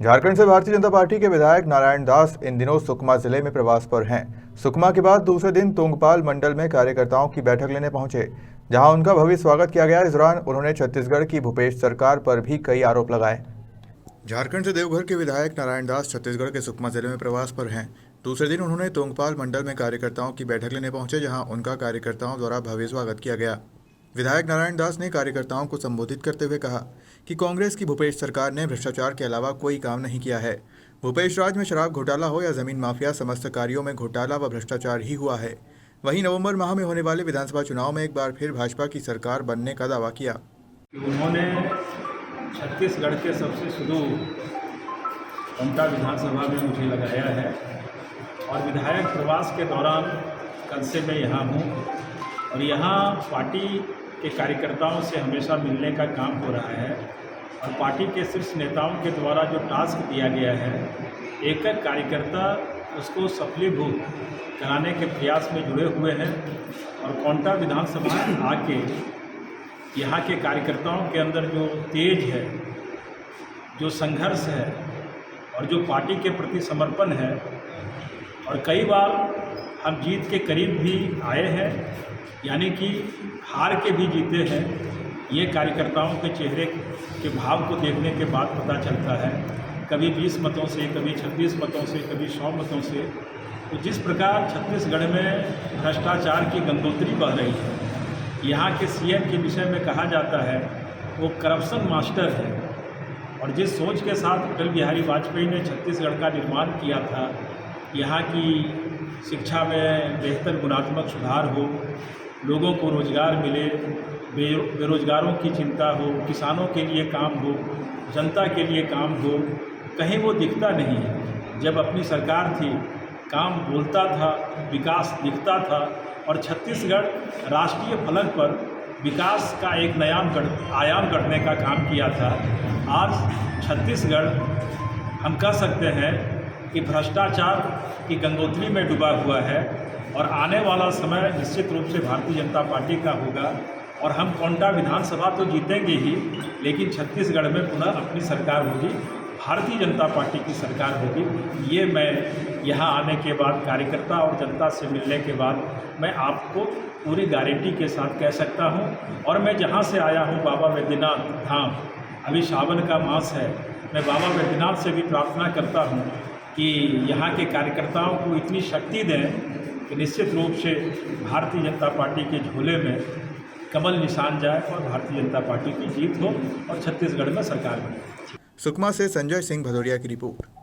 झारखंड से भारतीय जनता पार्टी के विधायक नारायण दास इन दिनों सुकमा जिले में प्रवास पर हैं। सुकमा के बाद दूसरे दिन तोंगपाल मंडल में कार्यकर्ताओं की बैठक लेने पहुंचे, जहां उनका भव्य स्वागत किया गया। इस दौरान उन्होंने छत्तीसगढ़ की भूपेश सरकार पर भी कई आरोप लगाए। झारखंड से देवघर के विधायक नारायण दास छत्तीसगढ़ के सुकमा जिले में प्रवास पर हैं। दूसरे दिन उन्होंने तोंगपाल मंडल में कार्यकर्ताओं की बैठक लेने पहुंचे, जहां उनका कार्यकर्ताओं द्वारा भव्य स्वागत किया गया। विधायक नारायण दास ने कार्यकर्ताओं को संबोधित करते हुए कहा कि कांग्रेस की भूपेश सरकार ने भ्रष्टाचार के अलावा कोई काम नहीं किया है। भूपेश राज में शराब घोटाला हो या जमीन माफिया, समस्त कार्यों में घोटाला व भ्रष्टाचार ही हुआ है। वहीं नवंबर माह में होने वाले विधानसभा चुनाव में एक बार फिर भाजपा की सरकार बनने का दावा किया। उन्होंने छत्तीसगढ़ के सबसे सुदूर कोंटा विधानसभा में मुझे लगाया है और विधायक प्रवास के दौरान कल से मैं यहाँ हूँ और यहाँ पार्टी के कार्यकर्ताओं से हमेशा मिलने का काम हो रहा है और पार्टी के शीर्ष नेताओं के द्वारा जो टास्क दिया गया है, एक एक कार्यकर्ता उसको सफलीभूत कराने के प्रयास में जुड़े हुए हैं और कोंटा विधानसभा आके यहाँ के कार्यकर्ताओं के अंदर जो तेज है, जो संघर्ष है और जो पार्टी के प्रति समर्पण है, और कई बार हम जीत के करीब भी आए हैं, यानी कि हार के भी जीते हैं। ये कार्यकर्ताओं के चेहरे के भाव को देखने के बाद पता चलता है। कभी 20 मतों से, कभी 26 मतों से, कभी 100 मतों से। तो जिस प्रकार छत्तीसगढ़ में भ्रष्टाचार की गंगोत्री बह रही है, यहाँ के सीएम के विषय में कहा जाता है वो करप्शन मास्टर है। और जिस सोच के साथ अटल बिहारी वाजपेयी ने छत्तीसगढ़ का निर्माण किया था, यहाँ की शिक्षा में बेहतर गुणात्मक सुधार हो, लोगों को रोज़गार मिले, बेरोजगारों की चिंता हो, किसानों के लिए काम हो, जनता के लिए काम हो, कहीं वो दिखता नहीं है। जब अपनी सरकार थी, काम बोलता था, विकास दिखता था और छत्तीसगढ़ राष्ट्रीय फलक पर विकास का एक नया आयाम गढ़ने का काम किया था। आज छत्तीसगढ़ हम कह सकते हैं कि भ्रष्टाचार की गंगोत्री में डूबा हुआ है और आने वाला समय निश्चित रूप से भारतीय जनता पार्टी का होगा और हम कोंटा विधानसभा तो जीतेंगे ही, लेकिन छत्तीसगढ़ में पुनः अपनी सरकार होगी, भारतीय जनता पार्टी की सरकार होगी। ये मैं यहाँ आने के बाद, कार्यकर्ता और जनता से मिलने के बाद मैं आपको पूरी गारंटी के साथ कह सकता हूँ। और मैं जहाँ से आया हूँ, बाबा बैद्यनाथ धाम, अभी सावन का मास है, मैं बाबा बैद्यनाथ से भी प्रार्थना करता हूँ कि यहाँ के कार्यकर्ताओं को इतनी शक्ति दें कि निश्चित रूप से भारतीय जनता पार्टी के झोले में कमल निशान जाए और भारतीय जनता पार्टी की जीत हो और छत्तीसगढ़ में सरकार बने। सुकमा से संजय सिंह भदौरिया की रिपोर्ट।